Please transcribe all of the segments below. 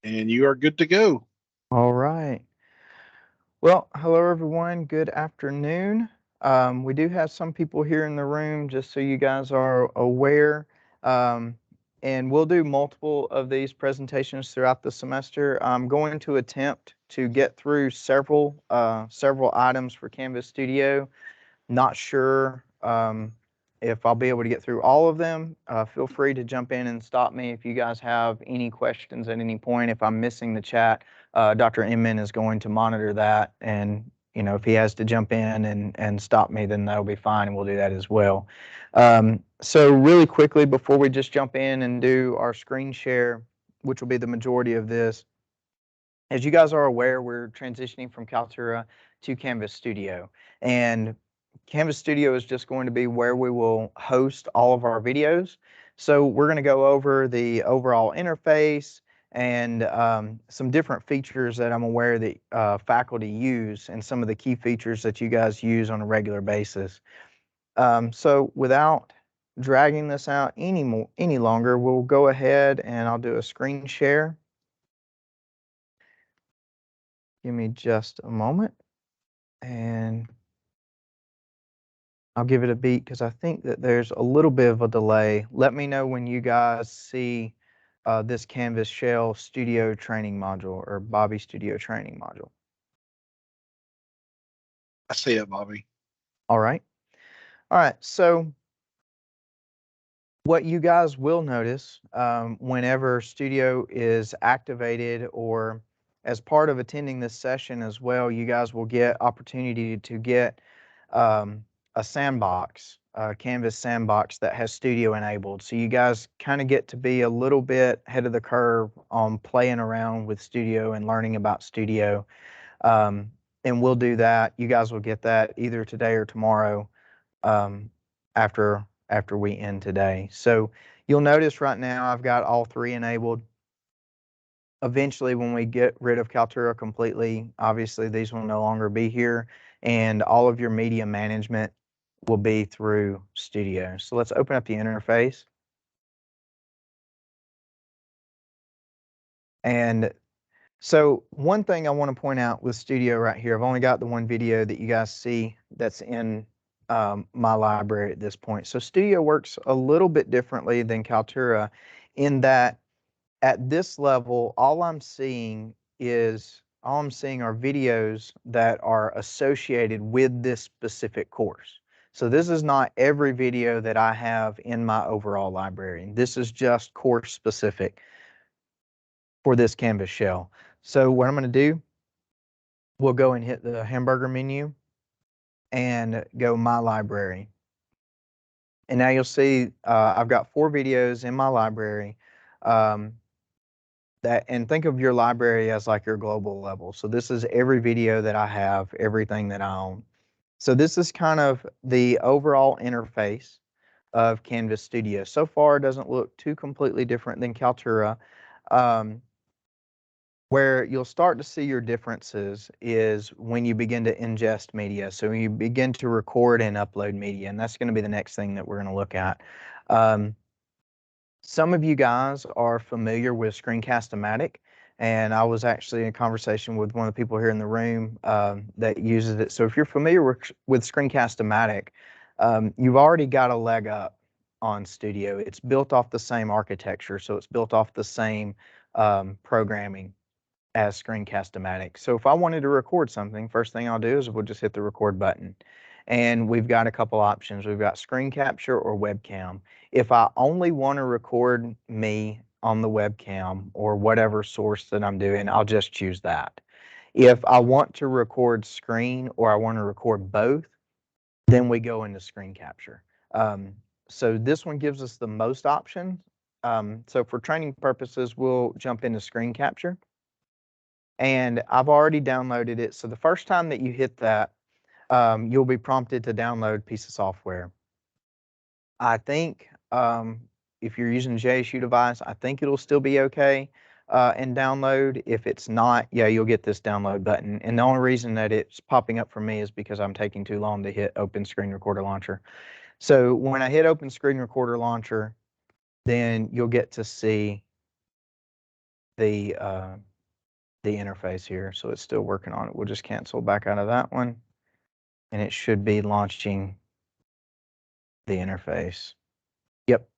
And you are good to go. All right. Well, hello everyone. Good afternoon. We do have some people here in the room, just so you guys are aware. Um, and we'll do multiple of these presentations throughout the semester. I'm going to attempt to get through several items for Canvas Studio. Not sure if I'll be able to get through all of them. Feel free to jump in and stop me if you guys have any questions at any point. If I'm missing the chat, Dr. Inman is going to monitor that, and if he has to jump in and stop me, then that'll be fine, and we'll do that as well. So really quickly, before we just jump in and do our screen share, which will be the majority of this, as you guys are aware, we're transitioning from Kaltura to Canvas Studio. And Canvas Studio is just going to be where we will host all of our videos. So we're going to go over the overall interface and some different features that I'm aware that faculty use, and some of the key features that you guys use on a regular basis. So without dragging this out any longer, we'll go ahead and I'll do a screen share. Give me just a moment, and I'll give it a beat because I think that there's a little bit of a delay. Let me know when you guys see this Canvas Shell Studio Training module, or Bobby Studio Training module. I see it, Bobby. All right. All right. So what you guys will notice whenever Studio is activated, or as part of attending this session as well, you guys will get opportunity to get a sandbox, a Canvas sandbox that has Studio enabled. So you guys kind of get to be a little bit ahead of the curve on playing around with Studio and learning about Studio. Um, and we'll do that. You guys will get that either today or tomorrow, um, after we end today. So you'll notice right now I've got all three enabled. Eventually, when we get rid of Kaltura completely, obviously these will no longer be here, and all of your media management will be through Studio. So let's open up the interface. And so one thing I want to point out with Studio right here, I've only got the one video that you guys see that's in my library at this point. So Studio works a little bit differently than Kaltura in that at this level, all I'm seeing are videos that are associated with this specific course. So this is not every video that I have in my overall library. This is just course specific for this Canvas shell. So what I'm going to do, we'll go and hit the hamburger menu and go My Library. And now you'll see I've got 4 videos in my library. And think of your library as like your global level. So this is every video that I have, everything that I own. So this is kind of the overall interface of Canvas Studio. So far, it doesn't look too completely different than Kaltura. Um, where you'll start to see your differences is when you begin to ingest media. So you begin to record and upload media, and that's going to be the next thing that we're going to look at. Um, some of you guys are familiar with Screencast-O-Matic, and I was actually in a conversation with one of the people here in the room that uses it. So if you're familiar with Screencast-O-Matic, you've already got a leg up on Studio. It's built off the same architecture, so it's built off the same programming as Screencast-O-Matic. So if I wanted to record something, first thing I'll do is we'll just hit the record button. And we've got a couple options. We've got screen capture or webcam. If I only want to record me on the webcam or whatever source that I'm doing, I'll just choose that. If I want to record screen or I want to record both, then we go into screen capture. So this one gives us the most options. So for training purposes, we'll jump into screen capture. And I've already downloaded it. So the first time that you hit that, you'll be prompted to download a piece of software. I think if you're using a JSU device, I think it'll still be okay and download. If it's not, yeah, you'll get this download button. And the only reason that it's popping up for me is because I'm taking too long to hit Open Screen Recorder Launcher. So when I hit Open Screen Recorder Launcher, then you'll get to see the interface here. So it's still working on it. We'll just cancel back out of that one, and it should be launching the interface. Yep.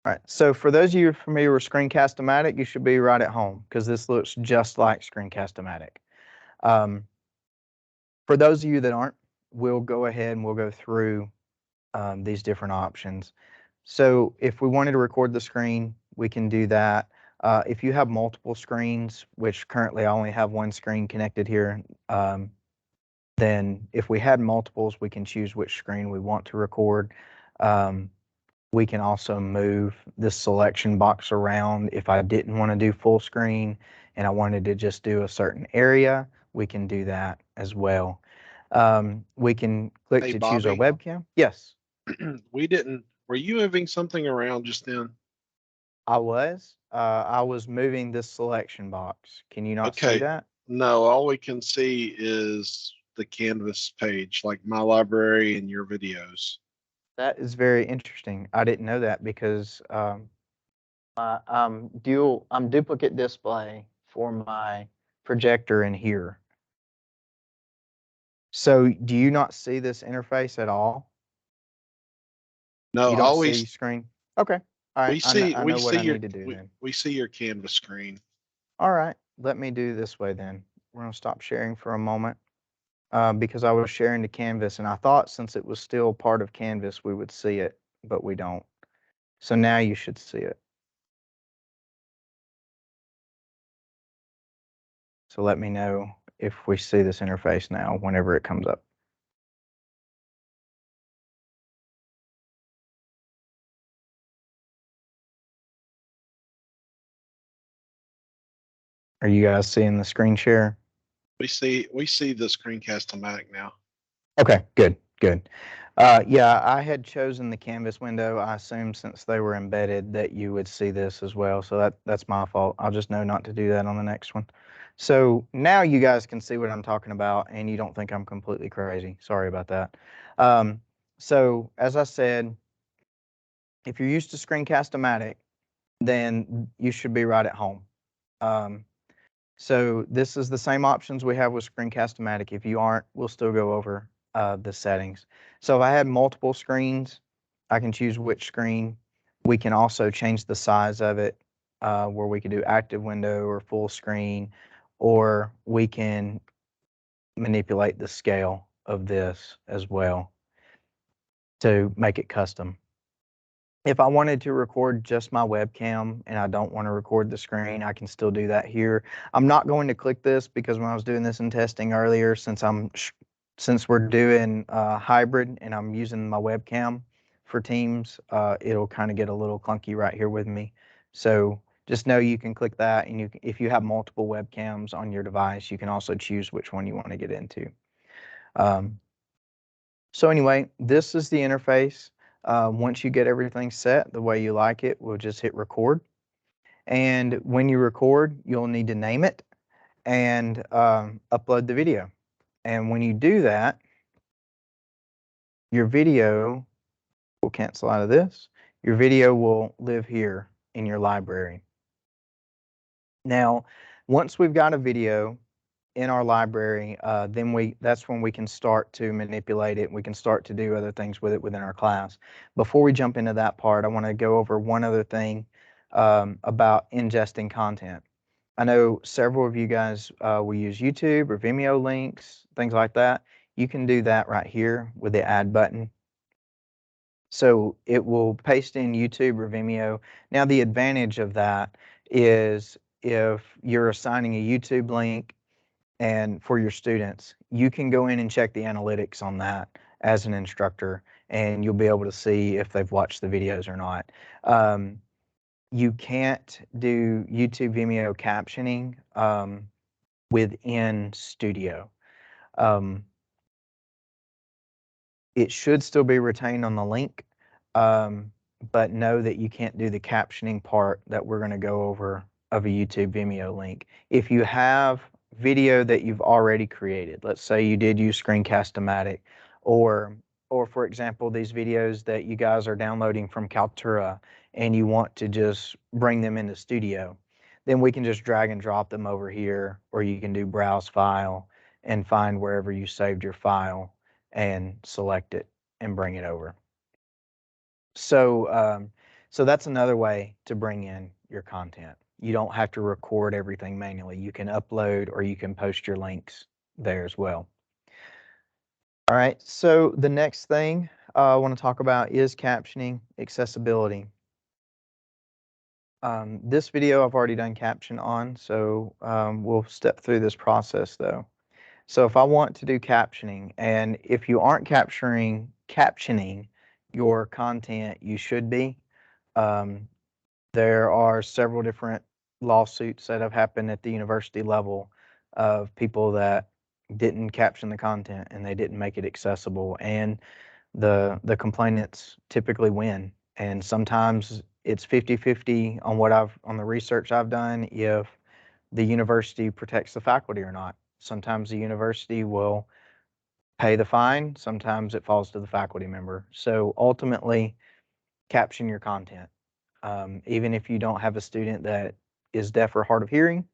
All right. So for those of you familiar with Screencast-O-Matic, you should be right at home because this looks just like Screencast-O-Matic. For those of you that aren't, we'll go ahead and we'll go through these different options. So if we wanted to record the screen, we can do that. If you have multiple screens, which currently I only have one screen connected here, then if we had multiples, we can choose which screen we want to record. We can also move this selection box around. If I didn't want to do full screen and I wanted to just do a certain area, we can do that as well. We can click Hey, to choose our Bobby. webcam. Yes, Were you moving something around just then? I was. I was moving this selection box. Can you not see Okay. that? No, all we can see is the Canvas page, like my library and your videos. That is very interesting. I didn't know that because I'm duplicate display for my projector in here. So do you not see this interface at all? No, You don't see screen? Okay. All right. I we know what see I need to do then. we see your Canvas screen. All right. Let me do this way then. We're going to stop sharing for a moment because I was sharing to Canvas and I thought since it was still part of Canvas, we would see it, but we don't. So now you should see it. So let me know if we see this interface now whenever it comes up. Are you guys seeing the screen share? We see the Screencast-O-Matic now. Okay, good, good. Yeah, I had chosen the Canvas window. I assumed since they were embedded that you would see this as well. So that's my fault. I'll just know not to do that on the next one. So now you guys can see what I'm talking about and you don't think I'm completely crazy. Sorry about that. So as I said, if you're used to Screencast-O-Matic, then you should be right at home. So this is the same options we have with Screencast-O-Matic. If you aren't, we'll still go over the settings. So if I had multiple screens, I can choose which screen. We can also change the size of it where we could do active window or full screen, or we can manipulate the scale of this as well to make it custom. If I wanted to record just my webcam and I don't want to record the screen, I can still do that here. I'm not going to click this because when I was doing this in testing earlier, since we're doing hybrid and I'm using my webcam for Teams, it'll kind of get a little clunky right here with me. So just know you can click that, and if you have multiple webcams on your device, you can also choose which one you want to get into. So anyway, this is the interface. Once you get everything set the way you like it, we'll just hit record. And when you record, you'll need to name it and upload the video. And when you do that, your video will cancel out of this. Your video will live here in your library. Now, once we've got a video in our library, then that's when we can start to manipulate it. We can start to do other things with it within our class. Before we jump into that part, I want to go over one other thing about ingesting content. I know several of you guys will use YouTube or Vimeo links, things like that. You can do that right here with the add button. So it will paste in YouTube or Vimeo. Now the advantage of that is if you're assigning a YouTube link and for your students, you can go in and check the analytics on that as an instructor, and you'll be able to see if they've watched the videos or not. You can't do YouTube Vimeo captioning within Studio. It should still be retained on the link, but know that you can't do the captioning part that we're going to go over of a YouTube Vimeo link. If you have video that you've already created, let's say you did use Screencast-O-Matic, or or for example, these videos that you guys are downloading from Kaltura and you want to just bring them into Studio, then we can just drag and drop them over here, or you can do browse file and find wherever you saved your file and select it and bring it over. So, so that's another way to bring in your content. You don't have to record everything manually. You can upload or you can post your links there as well. All right, so the next thing I want to talk about is captioning accessibility. This video I've already done caption on, so we'll step through this process though. So if I want to do captioning, and if you aren't captioning your content, you should be. Um, there are several different lawsuits that have happened at the university level of people that didn't caption the content and they didn't make it accessible, and the complainants typically win. And sometimes it's 50-50 on on the research I've done if the university protects the faculty or not. Sometimes the university will pay the fine, sometimes it falls to the faculty member. So ultimately, caption your content. Even if you don't have a student that is deaf or hard of hearing,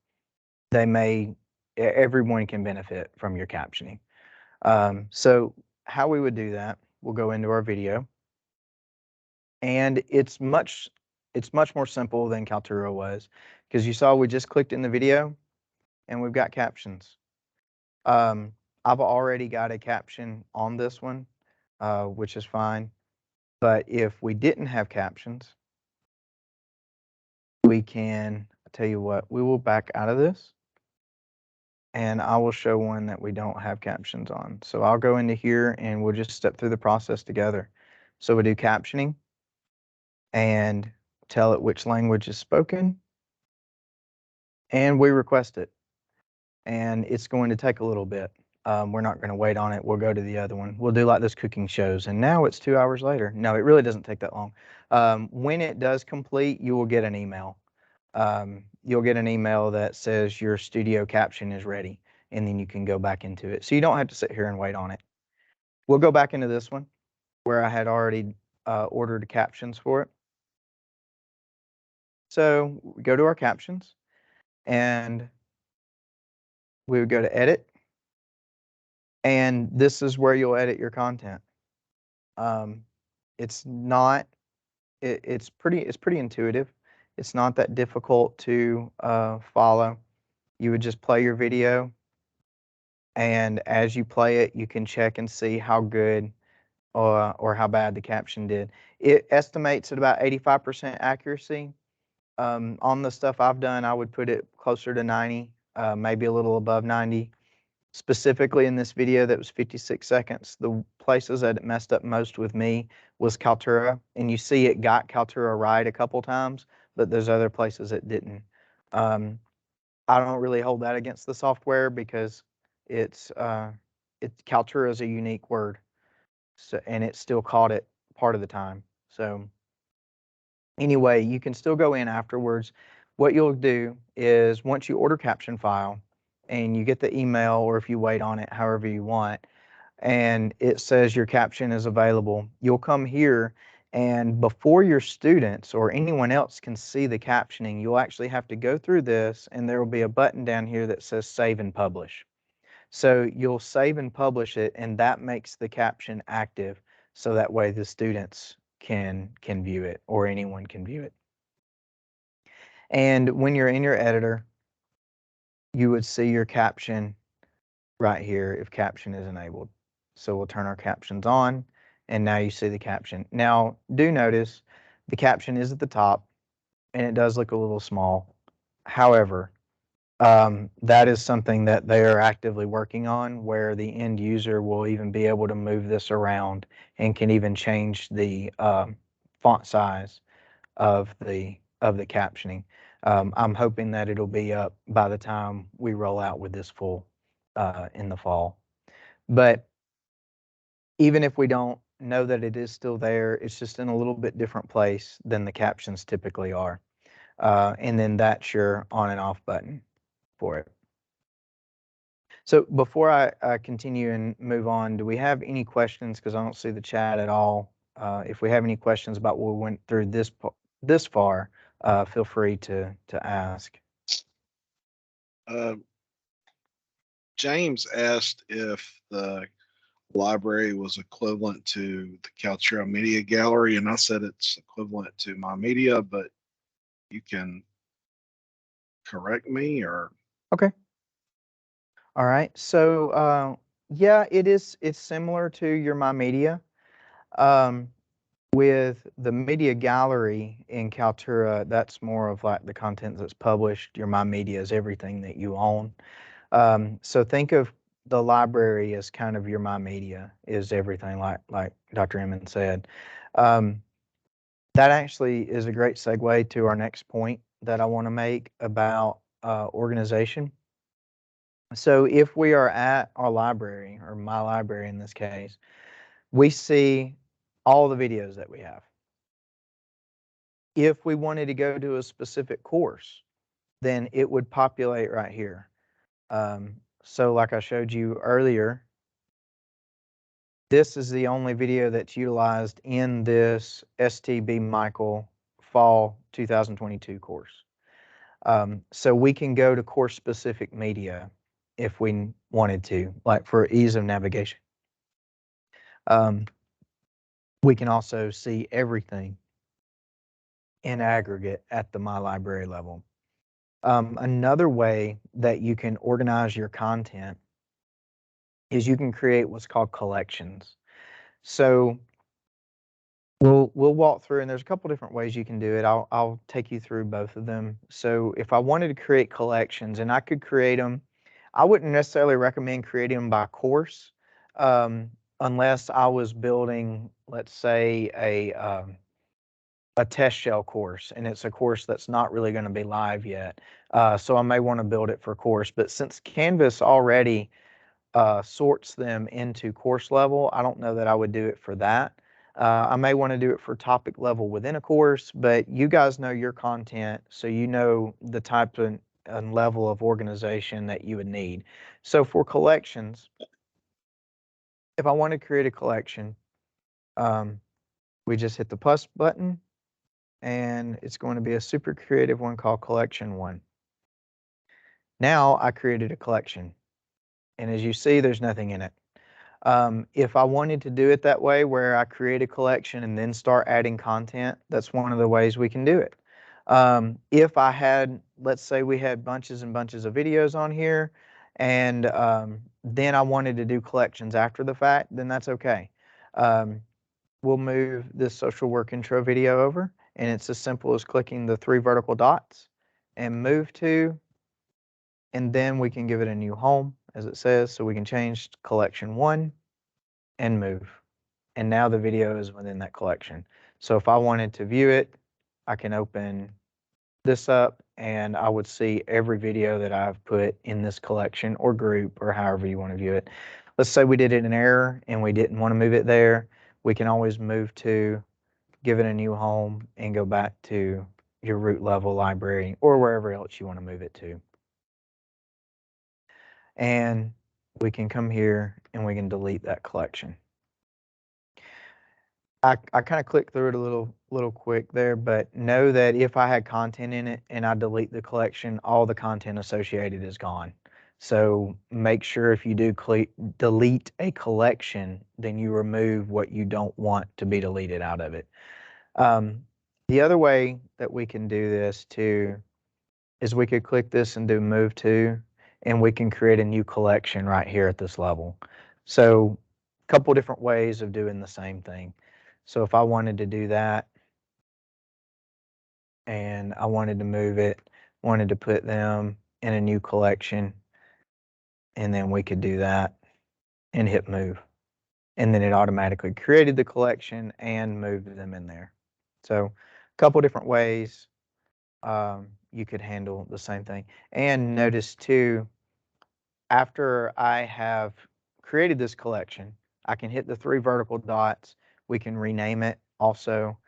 everyone can benefit from your captioning. So how we would do that, we'll go into our video, and it's much more simple than Kaltura was, because you saw we just clicked in the video and we've got captions. I've already got a caption on this one, which is fine. But if we didn't have captions, we can, I'll tell you what, we will back out of this and I will show one that we don't have captions on. So I'll go into here and we'll just step through the process together. So we do captioning and tell it which language is spoken, and we request it. And it's going to take a little bit. We're not going to wait on it. We'll go to the other one. We'll do like those cooking shows. And now it's 2 hours later. No, it really doesn't take that long. When it does complete, you will get an email. You'll get an email that says your studio caption is ready, and then you can go back into it. So you don't have to sit here and wait on it. We'll go back into this one where I had already ordered captions for it. So we go to our captions and we would go to edit. And this is where you'll edit your content. It's not, it's pretty intuitive. It's not that difficult to follow. You would just play your video, and as you play it, you can check and see how good or how bad the caption did. It estimates at about 85% accuracy. On the stuff I've done, I would put it closer to 90, maybe a little above 90. Specifically in this video that was 56 seconds, the places that it messed up most with me was Kaltura, and you see it got Kaltura right a couple times, but there's other places it didn't. I don't really hold that against the software because Kaltura is a unique word, so, and it still caught it part of the time. So anyway, you can still go in afterwards. What you'll do is once you order caption file and you get the email, or if you wait on it, however you want, and it says your caption is available, you'll come here, and before your students or anyone else can see the captioning, you'll actually have to go through this, and there will be a button down here that says save and publish. So you'll save and publish it, and that makes the caption active, so that way the students can view it, or anyone can view it. And when you're in your editor, you would see your caption right here if caption is enabled. So we'll turn our captions on, and now you see the caption. Now do notice the caption is at the top and it does look a little small. However, that is something that they are actively working on, where the end user will even be able to move this around and can even change the font size of the captioning. I'm hoping that it'll be up by the time we roll out with this full in the fall. But even if we don't know that it is still there, it's just in a little bit different place than the captions typically are. And then that's your on and off button for it. So before I continue and move on, do we have any questions? Because I don't see the chat at all. If we have any questions about what we went through this far, feel free to ask. James asked if the library was equivalent to the Kaltura Media Gallery, and I said it's equivalent to my media, but you can correct me or. Okay. All right. So yeah, it's similar to your My Media. With the media gallery in Kaltura, that's more of like the content that's published. Your My Media is everything that you own. So think of the library as kind of your My Media is everything, like Dr. Emmons said. That actually is a great segue to our next point that I want to make about organization. So if we are at our library, or my library in this case, we see all the videos that we have. If we wanted to go to a specific course, then it would populate right here. So like I showed you earlier, this is the only video that's utilized in this STB Mikel Fall 2022 course. So we can go to course-specific media if we wanted to, like for ease of navigation. We can also see everything in aggregate at the My Library level. Another way that you can organize your content is you can create what's called collections. So we'll walk through, and there's a couple different ways you can do it. I'll take you through both of them. So if I wanted to create collections, and I could create them, I wouldn't necessarily recommend creating them by course, unless I was building, let's say, a test shell course, and it's a course that's not really going to be live yet. So I may want to build it for course. But since Canvas already sorts them into course level, I don't know that I would do it for that. I may want to do it for topic level within a course, but you guys know your content, so you know the type and level of organization that you would need. So for collections, if I want to create a collection, we just hit the plus button, and it's going to be a super creative one called Collection 1. Now I created a collection, and as you see, there's nothing in it. If I wanted to do it that way, where I create a collection and then start adding content, that's one of the ways we can do it. If I had, let's say we had bunches and bunches of videos on here, and then I wanted to do collections after the fact, then that's okay. We'll move this social work intro video over, and it's as simple as clicking the 3 vertical dots and move to, and then we can give it a new home, as it says, so we can change collection 1 and move. And now the video is within that collection. So if I wanted to view it, I can open this up, and I would see every video that I've put in this collection or group, or however you want to view it. Let's say we did it in error and we didn't want to move it there. We can always move to, give it a new home, and go back to your root level library or wherever else you want to move it to. And we can come here and we can delete that collection. I kind of clicked through it a little quick there, but know that if I had content in it and I delete the collection, all the content associated is gone. So make sure if you do delete a collection, then you remove what you don't want to be deleted out of it. The other way that we can do this too is we could click this and do move to, and we can create a new collection right here at this level. So a couple different ways of doing the same thing. So if I wanted to do that, and I wanted to move it, wanted to put them in a new collection, and then we could do that and hit move. And then it automatically created the collection and moved them in there. So a couple different ways you could handle the same thing. And notice too, after I have created this collection, I can hit the 3 vertical dots. We can rename it also.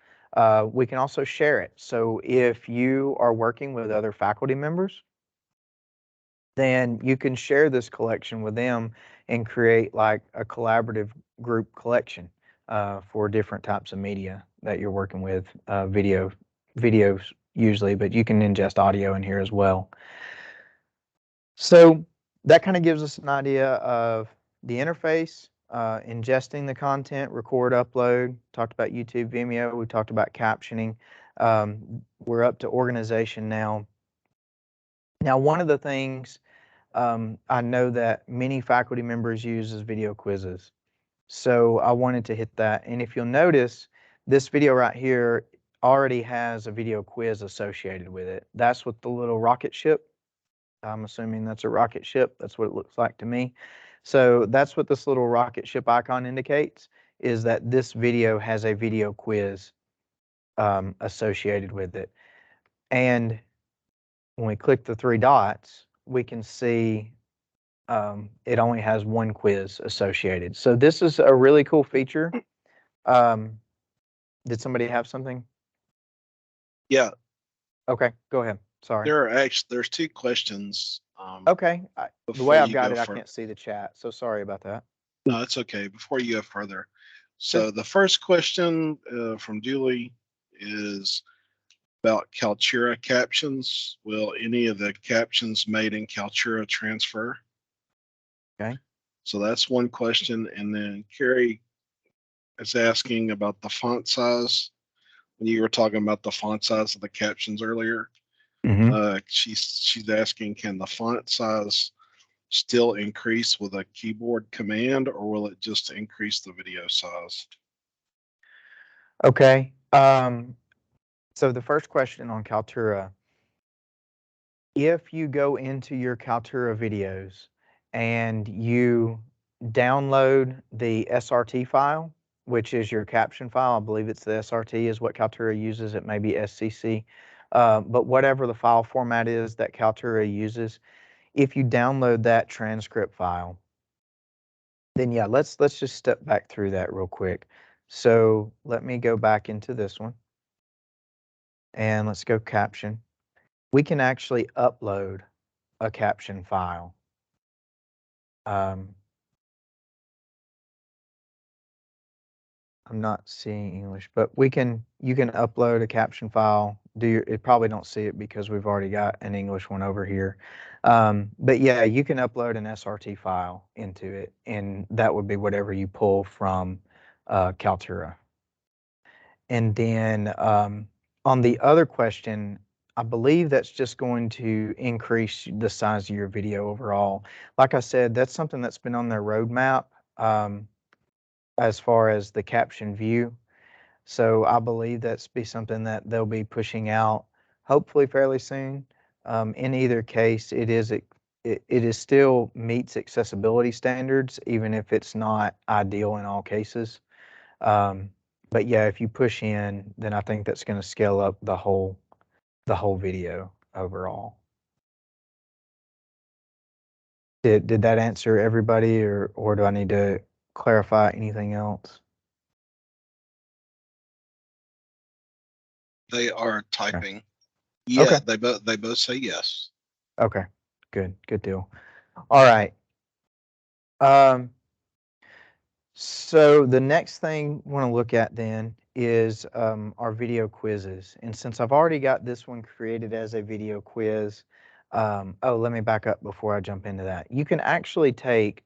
We can also share it. So if you are working with other faculty members then you can share this collection with them and create like a collaborative group collection for different types of media that you're working with, videos usually, but you can ingest audio in here as well. So that kind of gives us an idea of the interface, ingesting the content, record, upload. Talked about YouTube, Vimeo. We talked about captioning. We're up to organization now. Now, one of the things I know that many faculty members use is video quizzes. So I wanted to hit that. And if you'll notice, this video right here already has a video quiz associated with it. That's what the little rocket ship. I'm assuming that's a rocket ship. That's what it looks like to me. So that's what this little rocket ship icon indicates, is that this video has a video quiz associated with it. And when we click the three dots, we can see it only has one quiz associated. So this is a really cool feature. Did somebody have something? Yeah. Okay, go ahead. Sorry. There's two questions. Okay. The way I've got it, I can't see the chat, so sorry about that. No, it's okay. Before you go further, Sure. so the first question from Julie is about Kaltura captions. Will any of the captions made in Kaltura transfer? Okay. So that's one question. And then Carrie is asking about the font size. When you were talking about the font size of the captions earlier, she's asking, can the font size still increase with a keyboard command, or will it just increase the video size? Okay. So the first question on Kaltura, if you go into your Kaltura videos and you download the SRT file, which is your caption file, I believe it's the SRT is what Kaltura uses. It may be SCC, but whatever the file format is that Kaltura uses, if you download that transcript file, then yeah, let's just step back through that real quick. So let me go back into this one and let's go caption. We can actually upload a caption file. I'm not seeing English, but you can upload a caption file. It probably don't see it because we've already got an English one over here. But yeah, you can upload an SRT file into it, and that would be whatever you pull from Kaltura. And then on the other question, I believe that's just going to increase the size of your video overall. Like I said, that's something that's been on their roadmap as far as the caption view. So I believe that's be something that they'll be pushing out hopefully fairly soon. In either case, it is still meets accessibility standards, even if it's not ideal in all cases. But yeah, if you push in, then I think that's going to scale up the whole video overall. Did that answer everybody, or do I need to clarify anything else? They are typing. Okay. Yeah, okay. They both say yes. Okay, good deal. All right. So the next thing we want to look at then is our video quizzes. And since I've already got this one created as a video quiz, let me back up before I jump into that. You can actually take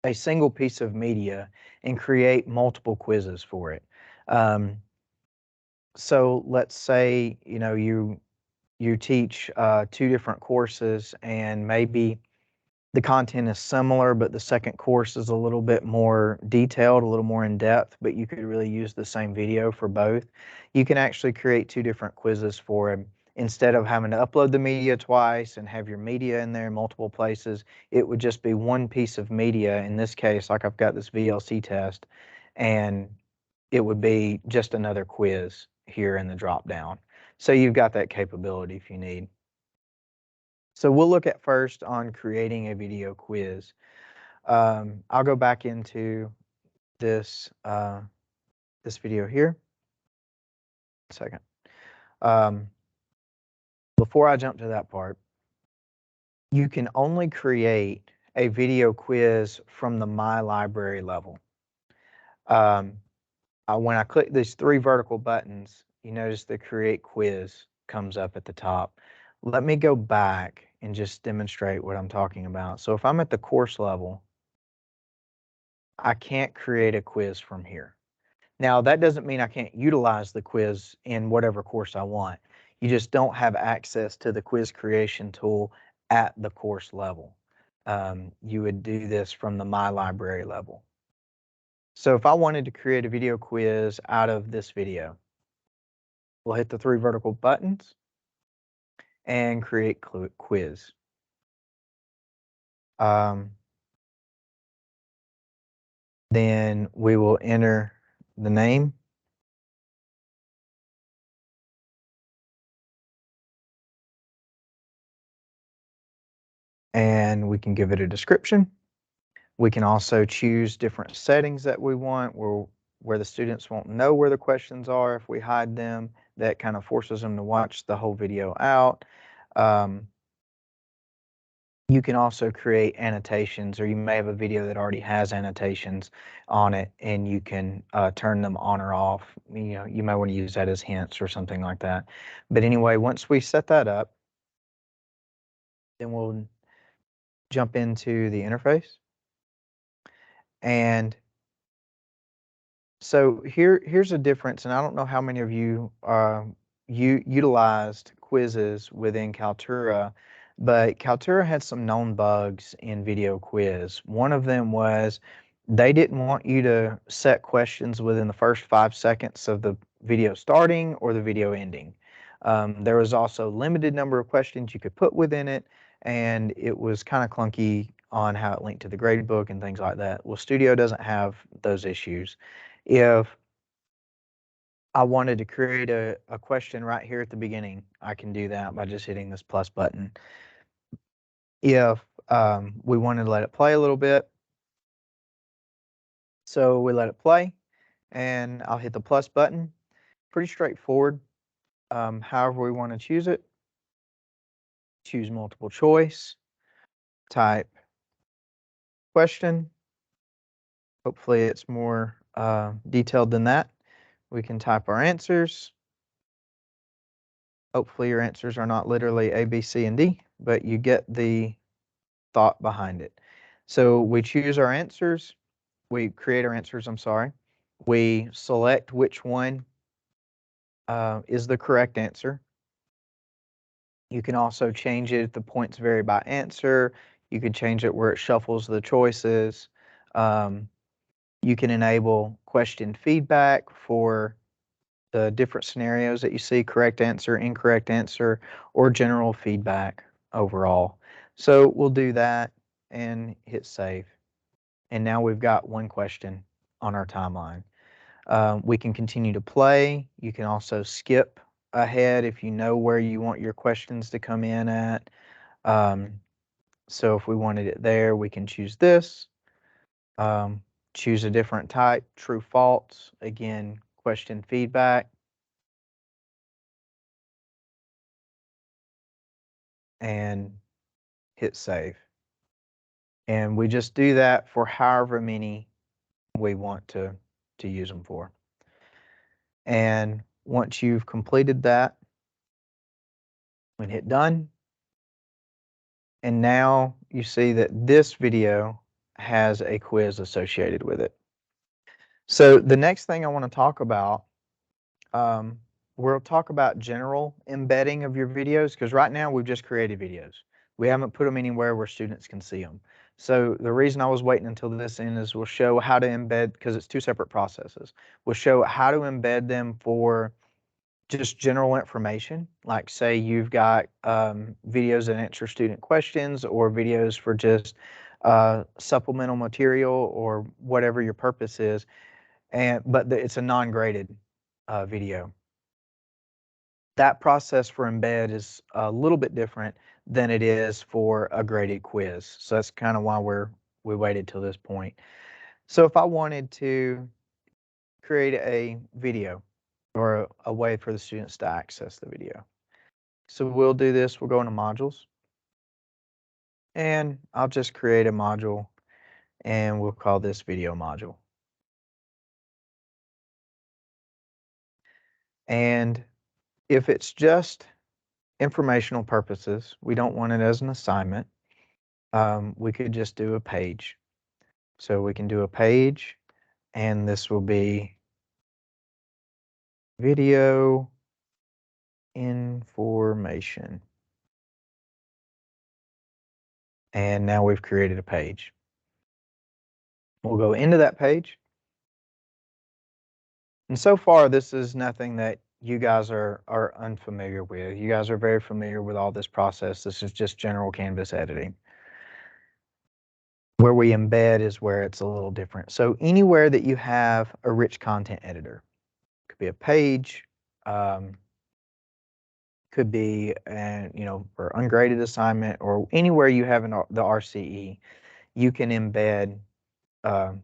a single piece of media and create multiple quizzes for it. So let's say, you teach 2 different courses, and maybe the content is similar, but the second course is a little bit more detailed, a little more in depth, but you could really use the same video for both. You can actually create 2 different quizzes for them. Instead of having to upload the media twice and have your media in there in multiple places, it would just be one piece of media. In this case, like I've got this VLC test, and it would be just another quiz here in the drop down. So you've got that capability if you need. So we'll look at first on creating a video quiz. I'll go back into this this video here. Second. Before I jump to that part, you can only create a video quiz from the My Library level. When I click these 3 vertical buttons, you notice the Create Quiz comes up at the top. Let me go back and just demonstrate what I'm talking about. So if I'm at the course level, I can't create a quiz from here. Now, that doesn't mean I can't utilize the quiz in whatever course I want. You just don't have access to the quiz creation tool at the course level. You would do this from the My Library level. So if I wanted to create a video quiz out of this video, we'll hit the 3 vertical buttons and create quiz. Then we will enter the name. And we can give it a description. We can also choose different settings that we want where the students won't know where the questions are if we hide them. That kind of forces them to watch the whole video out. You can also create annotations, or you may have a video that already has annotations on it, and you can turn them on or off. You know, you might want to use that as hints or something like that. But anyway, once we set that up, then we'll jump into the interface. And so here's a difference, and I don't know how many of you utilized quizzes within Kaltura, but Kaltura had some known bugs in video quiz. One of them was they didn't want you to set questions within the first 5 seconds of the video starting or the video ending. There was also limited number of questions you could put within it, and it was kind of clunky on how it linked to the gradebook and things like that. Well, Studio doesn't have those issues. If I wanted to create a question right here at the beginning, I can do that by just hitting this plus button. If we wanted to let it play a little bit, so we let it play, and I'll hit the plus button. Pretty straightforward. However we want to choose it. Choose multiple choice, type question. Hopefully it's more detailed than that. We can type our answers. Hopefully your answers are not literally A, B, C, and D, but you get the thought behind it. So we choose our answers. We create our answers, I'm sorry. We select which one is the correct answer. You can also change it if the points vary by answer. You can change it where it shuffles the choices. You can enable question feedback for the different scenarios that you see, correct answer, incorrect answer, or general feedback overall. So we'll do that and hit save. And now we've got one question on our timeline. We can continue to play. You can also skip ahead if you know where you want your questions to come in at. So if we wanted it there, we can choose this. Choose a different type, true, false. Again, question feedback. And hit save. And we just do that for however many we want to use them for. And once you've completed that, we hit done. And now you see that this video has a quiz associated with it. So the next thing I want to talk about, we'll talk about general embedding of your videos, because right now we've just created videos. We haven't put them anywhere where students can see them. So the reason I was waiting until this end is we'll show how to embed, because it's 2 separate processes. We'll show how to embed them for just general information, like say you've got videos that answer student questions, or videos for just supplemental material, or whatever your purpose is, but it's a non-graded video. That process for embed is a little bit different than it is for a graded quiz. So that's kind of why we waited till this point. So if I wanted to create a video, or a way for the students to access the video. So we'll do this, we'll go into modules. And I'll just create a module and we'll call this video module. And if it's just informational purposes, we don't want it as an assignment, we could just do a page. So we can do a page, and this will be video information. And now we've created a page. We'll go into that page. And so far, this is nothing that you guys are unfamiliar with. You guys are very familiar with all this process. This is just general Canvas editing. Where we embed is where it's a little different. So anywhere that you have a rich content editor, could be a page, could be for ungraded assignment, or anywhere you have the RCE, you can embed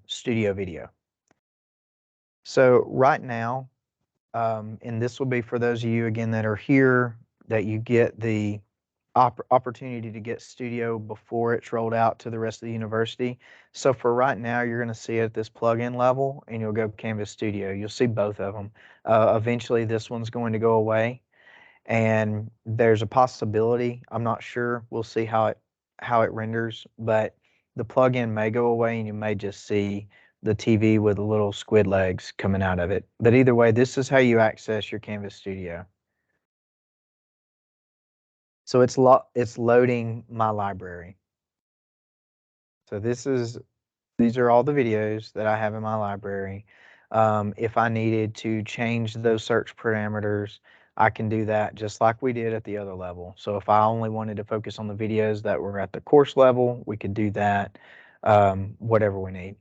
studio video. So right now, and this will be for those of you again that are here, that you get the opportunity to get studio before it's rolled out to the rest of the university. So for right now, you're going to see it at this plugin level, and you'll go Canvas Studio. You'll see both of them. Eventually, this one's going to go away, and there's a possibility. I'm not sure. We'll see how it renders, but the plugin may go away, and you may just see the TV with the little squid legs coming out of it. But either way, this is how you access your Canvas Studio. So it's loading my library. So these are all the videos that I have in my library. If I needed to change those search parameters, I can do that just like we did at the other level. So if I only wanted to focus on the videos that were at the course level, we could do that, whatever we need.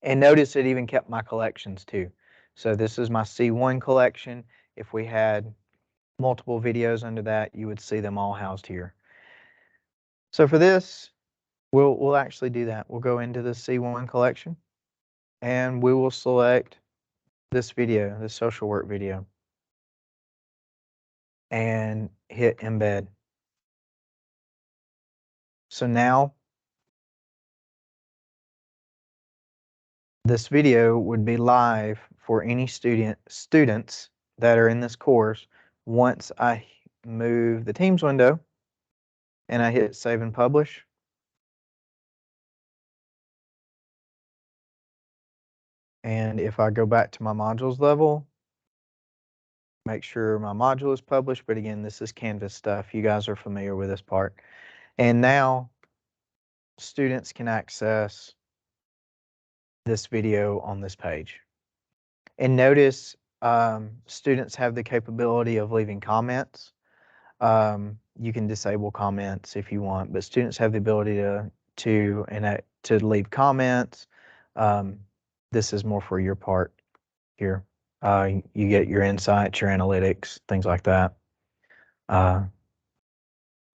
And notice it even kept my collections too. So this is my C1 collection. If we had multiple videos under that, you would see them all housed here. So for this, we'll actually do that. We'll go into the C1 collection, and we will select this video, this social work video, and hit embed. So now this video would be live for any students that are in this course once I move the Teams window and I hit save and publish. And if I go back to my modules level, make sure my module is published. But again, this is Canvas stuff. You guys are familiar with this part. And now students can access this video on this page. And notice students have the capability of leaving comments. You can disable comments if you want, but students have the ability to leave comments. This is more for your part here. You get your insights, your analytics, things like that.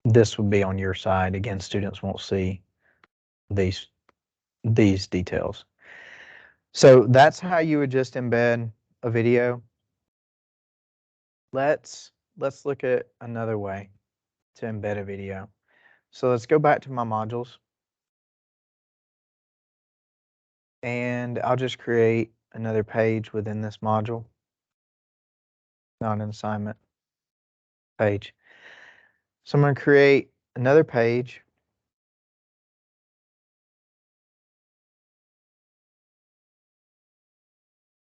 This would be on your side. Again, students won't see these details. So that's how you would just embed a video. Let's look at another way to embed a video. So let's go back to my modules, and I'll just create another page within this module, not an assignment page. So I'm going to create another page,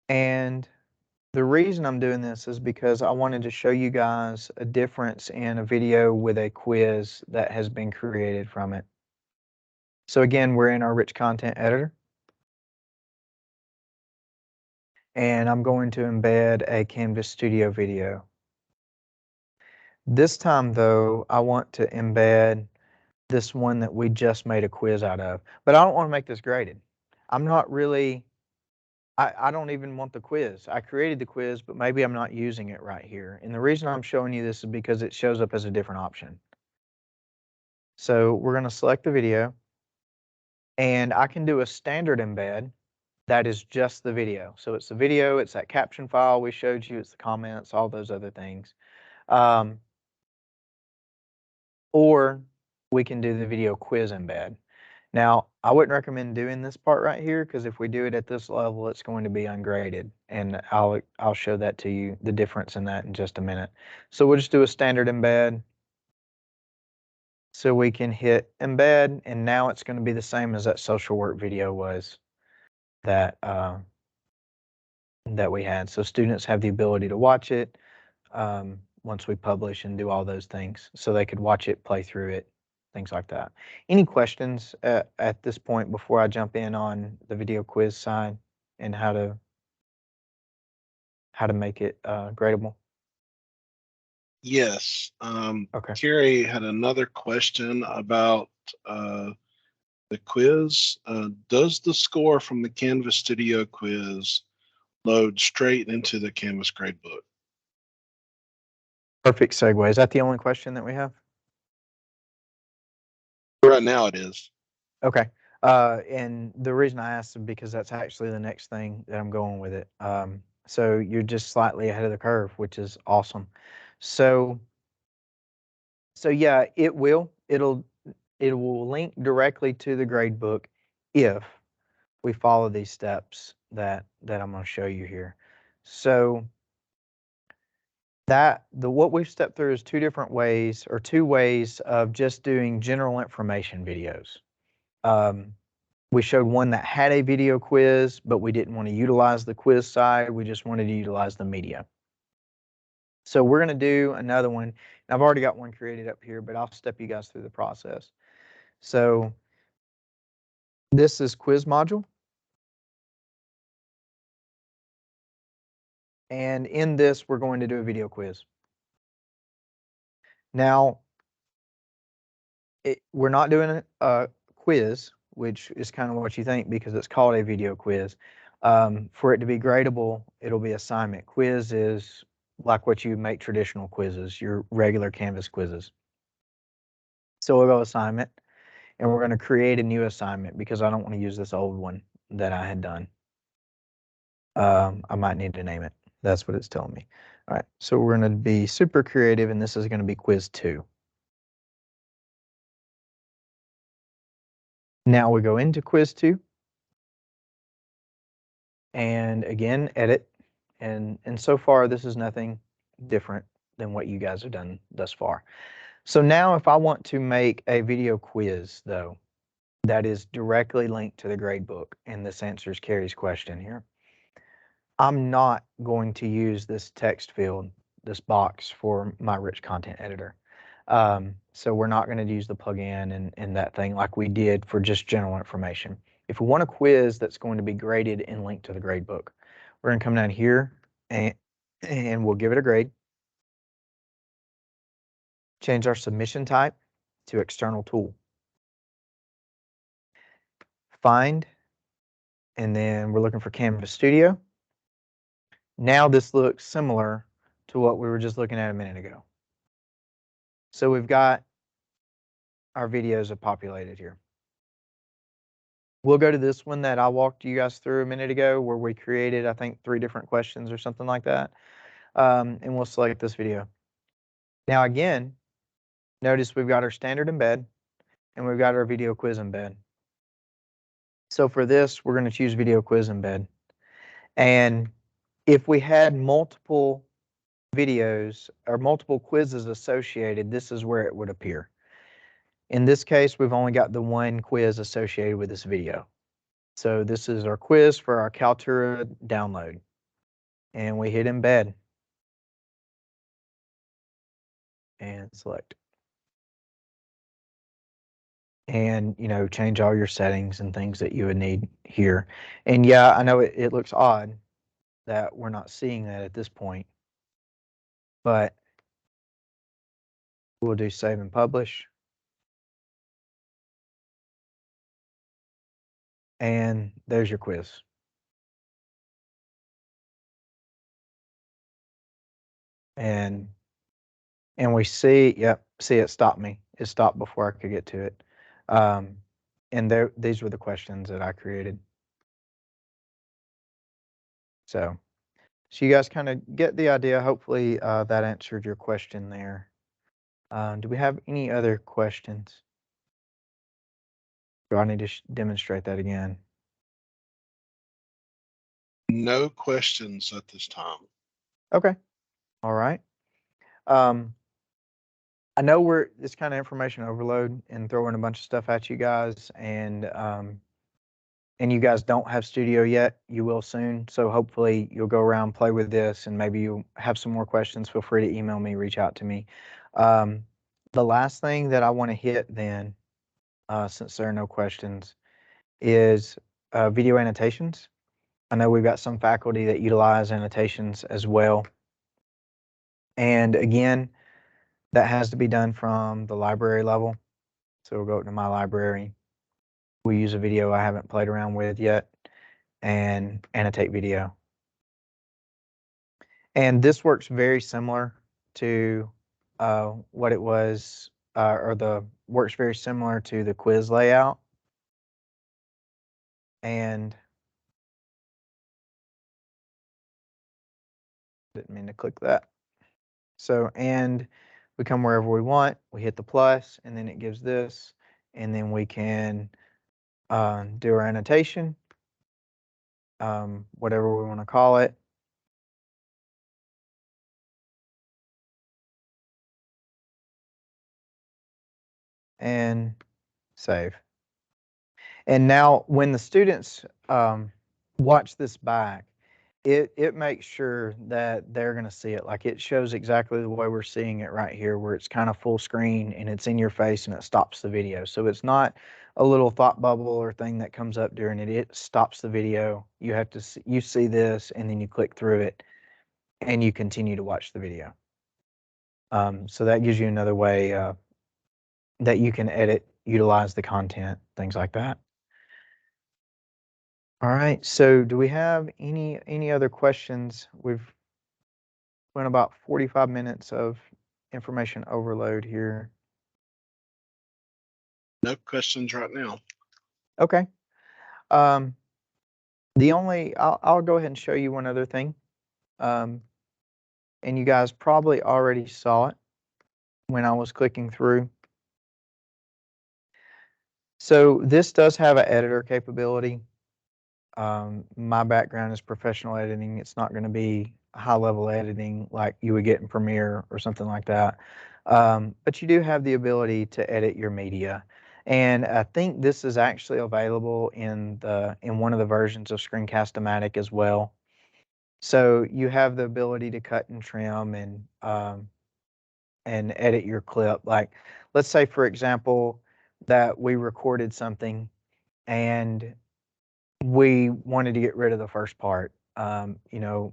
and the reason I'm doing this is because I wanted to show you guys a difference in a video with a quiz that has been created from it. So again, we're in our rich content editor, and I'm going to embed a Canvas Studio video. This time though, I want to embed this one that we just made a quiz out of, but I don't want to make this graded. I'm not really, I don't even want the quiz. I created the quiz, but maybe I'm not using it right here. And the reason I'm showing you this is because it shows up as a different option. So we're going to select the video, and I can do a standard embed that is just the video. So it's the video, it's that caption file we showed you, it's the comments, all those other things. Or we can do the video quiz embed. Now, I wouldn't recommend doing this part right here because if we do it at this level, it's going to be ungraded, and I'll show that to you, the difference in that in just a minute. So we'll just do a standard embed. So we can hit embed, and now it's going to be the same as that social work video was that that we had. So students have the ability to watch it once we publish and do all those things, so they could watch it, play through it, things like that. Any questions at this point before I jump in on the video quiz side and how to make it gradable? Yes. Okay. Carrie had another question about the quiz. Does the score from the Canvas Studio quiz load straight into the Canvas gradebook? Perfect segue. Is that the only question that we have? Right now it is. Okay. And the reason I asked is because that's actually the next thing that I'm going with it. So you're just slightly ahead of the curve, which is awesome. So yeah, it will link directly to the grade book if we follow these steps that I'm going to show you here. So what we've stepped through is two ways of just doing general information videos. We showed one that had a video quiz, but we didn't want to utilize the quiz side. We just wanted to utilize the media. So we're going to do another one. I've already got one created up here, but I'll step you guys through the process. So this is quiz module. And in this, we're going to do a video quiz. Now, we're not doing a quiz, which is kind of what you think because it's called a video quiz. For it to be gradable, it'll be assignment. Quiz is like what you make traditional quizzes, your regular Canvas quizzes. So we'll go assignment, and we're going to create a new assignment because I don't want to use this old one that I had done. I might need to name it. That's what it's telling me. All right, so we're going to be super creative, and this is going to be quiz 2. Now we go into quiz 2. And again, edit. And so far, this is nothing different than what you guys have done thus far. So now if I want to make a video quiz, though, that is directly linked to the gradebook, and this answers Carrie's question here, I'm not going to use this text field, this box for my rich content editor. So we're not going to use the plugin and that thing like we did for just general information. If we want a quiz that's going to be graded and linked to the gradebook, we're going to come down here and we'll give it a grade. Change our submission type to external tool. Find, and then we're looking for Canvas Studio. Now this looks similar to what we were just looking at a minute ago. So we've got our videos are populated here. We'll go to this one that I walked you guys through a minute ago where we created, I think, 3 different questions or something like that. And we'll select this video. Now again, notice we've got our standard embed and we've got our video quiz embed. So for this, we're going to choose video quiz embed. And if we had multiple videos or multiple quizzes associated, this is where it would appear. In this case, we've only got the one quiz associated with this video. So this is our quiz for our Kaltura download. And we hit embed. And select. And, change all your settings and things that you would need here. And yeah, I know it looks odd that we're not seeing that at this point, but we'll do save and publish. And there's your quiz. And we see, yep, see it stopped me. It stopped before I could get to it. And these were the questions that I created. So you guys kind of get the idea. Hopefully that answered your question there. Do we have any other questions? Do I need to demonstrate that again? No questions at this time. Okay. All right. I know it's kind of information overload and throwing a bunch of stuff at you guys, and you guys don't have studio yet. You will soon, so hopefully you'll go around, play with this, and maybe you'll have some more questions. Feel free to email me, reach out to me. The last thing that I want to hit then, since there are no questions, is video annotations. I know we've got some faculty that utilize annotations as well. And again, that has to be done from the library level. So we'll go to my library. We use a video I haven't played around with yet and annotate video. And this works very similar to what it was, works very similar to the quiz layout. And didn't mean to click that. So, and we come wherever we want, we hit the plus, and then it gives this, and then we can do our annotation, whatever we want to call it. And save. And now when the students watch this back, it makes sure that they're going to see it. Like it shows exactly the way we're seeing it right here, where it's kind of full screen and it's in your face and it stops the video. So it's not a little thought bubble or thing that comes up during it. It stops the video. You have to see, you see this and then you click through it and you continue to watch the video. So that gives you another way that you can edit, utilize the content, things like that. All right, so do we have any other questions? We've went about 45 minutes of information overload here. No questions right now. Okay. I'll go ahead and show you one other thing. And you guys probably already saw it when I was clicking through. So this does have an editor capability. My background is professional editing. It's not going to be high level editing like you would get in Premiere or something like that. But you do have the ability to edit your media. And I think this is actually available in one of the versions of Screencast-O-Matic as well. So you have the ability to cut and trim and edit your clip. Like, let's say, for example, that we recorded something and we wanted to get rid of the first part.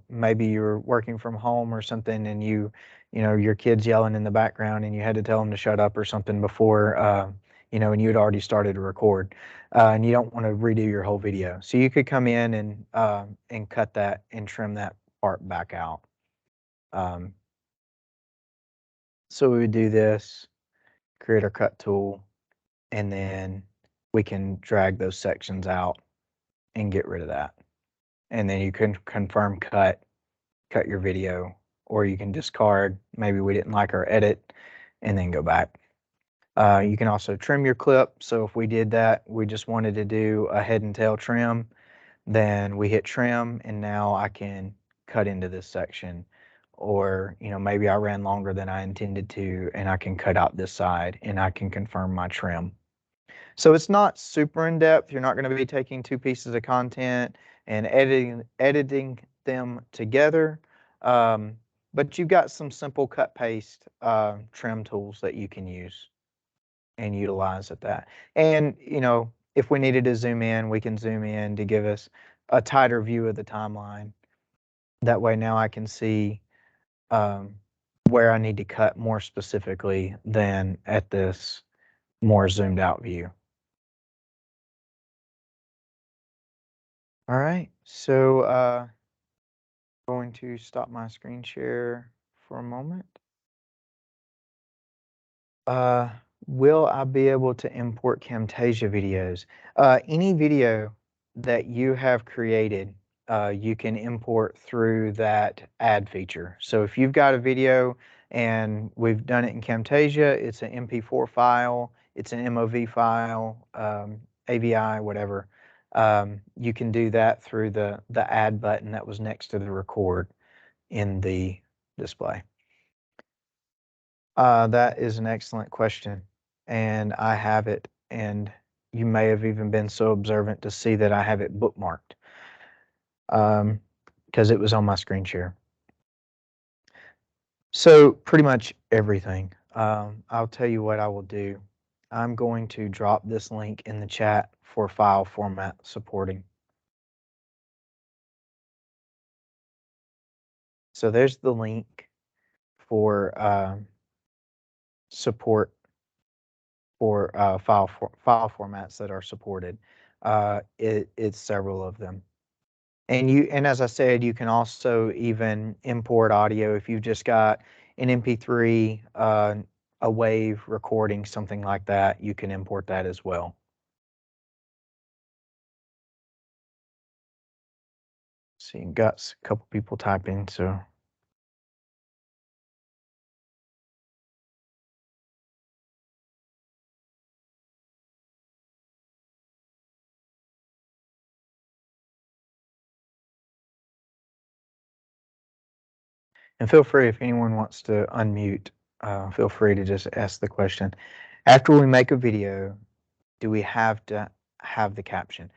Maybe you're working from home or something and your kid's yelling in the background and you had to tell them to shut up or something before, and you'd already started to record, and you don't want to redo your whole video. So you could come in and cut that and trim that part back out. So we would do this, create our cut tool, and then we can drag those sections out and get rid of that. And then you can confirm cut your video, or you can discard, maybe we didn't like our edit, and then go back. You can also trim your clip. So if we did that, we just wanted to do a head and tail trim, then we hit trim, and now I can cut into this section. Or, maybe I ran longer than I intended to, and I can cut out this side, and I can confirm my trim. So it's not super in depth. You're not going to be taking two pieces of content and editing them together. But you've got some simple cut paste trim tools that you can use and utilize at that. And if we needed to zoom in, we can zoom in to give us a tighter view of the timeline. That way now I can see where I need to cut more specifically than at this more zoomed out view. All right, so going to stop my screen share for a moment. Will I be able to import Camtasia videos? Any video that you have created, you can import through that add feature. So if you've got a video and we've done it in Camtasia, it's an MP4 file, it's an MOV file, AVI, whatever, you can do that through the add button that was next to the record in the display. That is an excellent question, and I have it, and you may have even been so observant to see that I have it bookmarked, because it was on my screen share. So pretty much everything. I'll tell you what I will do. I'm going to drop this link in the chat for file format supporting. So there's the link for support for file formats that are supported. It's several of them. And as I said, you can also even import audio if you've just got an MP3, a wave recording, something like that. You can import that as well. See, got a couple people typing, so. And feel free, if anyone wants to unmute, feel free to just ask the question. After we make a video, do we have to have the caption?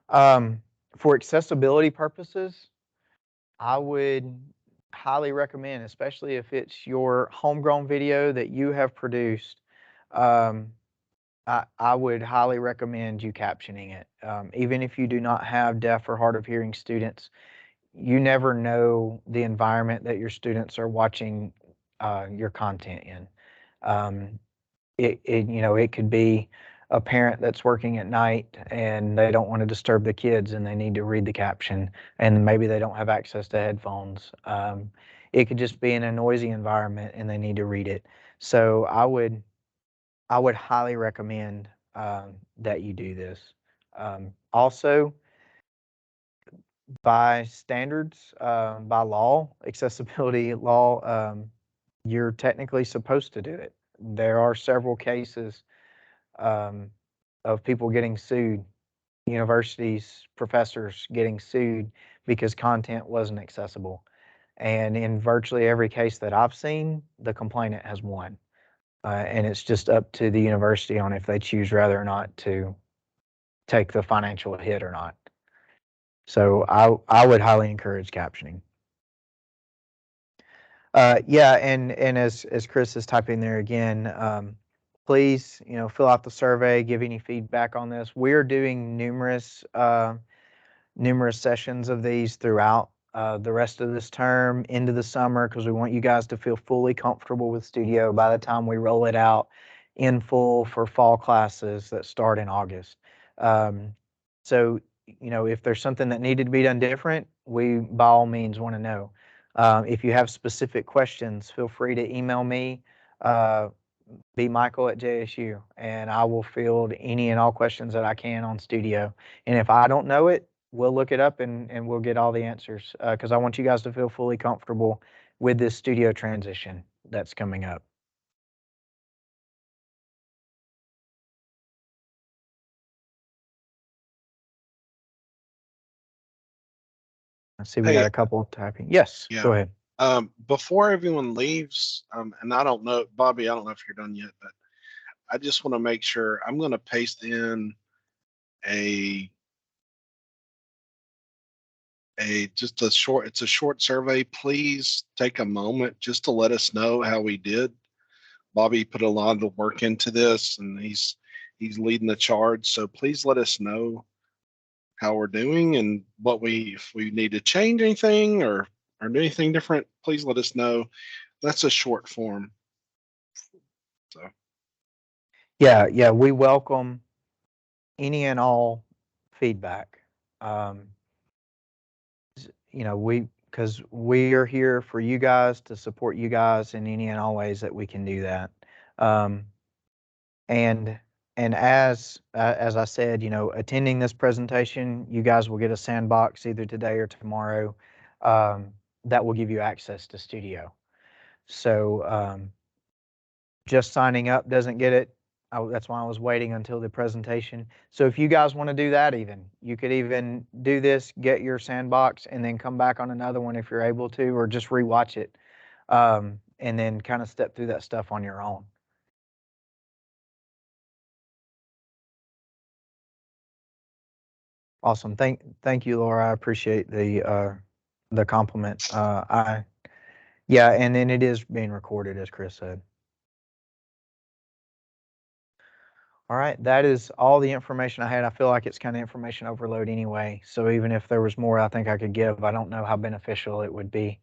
For accessibility purposes, I would highly recommend, especially if it's your homegrown video that you have produced, I would highly recommend you captioning it. Even if you do not have deaf or hard of hearing students, you never know the environment that your students are watching your content in. It could be a parent that's working at night and they don't want to disturb the kids and they need to read the caption, and maybe they don't have access to headphones. It could just be in a noisy environment and they need to read it. So I would highly recommend that you do this. Also, by standards, by law, accessibility law, you're technically supposed to do it. There are several cases of people getting sued, universities, professors getting sued because content wasn't accessible. And in virtually every case that I've seen, the complainant has won. And it's just up to the university on if they choose whether or not to take the financial hit or not. So I would highly encourage captioning. Yeah, and as Chris is typing there again, please, fill out the survey, give any feedback on this. We're doing numerous sessions of these throughout the rest of this term into the summer, because we want you guys to feel fully comfortable with Studio by the time we roll it out in full for fall classes that start in August. So, if there's something that needed to be done different, we by all means want to know. If you have specific questions, feel free to email me, be Mikel at JSU, and I will field any and all questions that I can on Studio. And if I don't know it, we'll look it up and we'll get all the answers, because I want you guys to feel fully comfortable with this Studio transition that's coming up. I see we got a couple typing. Yes, yeah. Go ahead. Before everyone leaves, and I don't know, Bobby, I don't know if you're done yet, but I just want to make sure I'm going to paste in it's a short survey. Please take a moment just to let us know how we did. Bobby put a lot of the work into this and he's leading the charge. So please let us know how we're doing and if we need to change anything or do anything different, please let us know. That's a short form. So Yeah, we welcome any and all feedback. Because we are here for you guys to support you guys in any and all ways that we can do that. And as I said, attending this presentation, you guys will get a sandbox either today or tomorrow that will give you access to Studio. So just signing up doesn't get it. That's why I was waiting until the presentation. So if you guys want to do that, even you could even do this, get your sandbox, and then come back on another one if you're able to, or just rewatch it, and then kind of step through that stuff on your own. Awesome. Thank you, Laura. I appreciate the compliment. Yeah, and then it is being recorded, as Chris said. All right, that is all the information I had. I feel like it's kind of information overload anyway. So even if there was more I think I could give, I don't know how beneficial it would be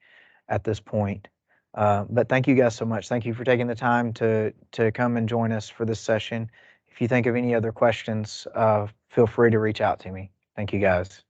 at this point. But thank you guys so much. Thank you for taking the time to come and join us for this session. If you think of any other questions, feel free to reach out to me. Thank you guys.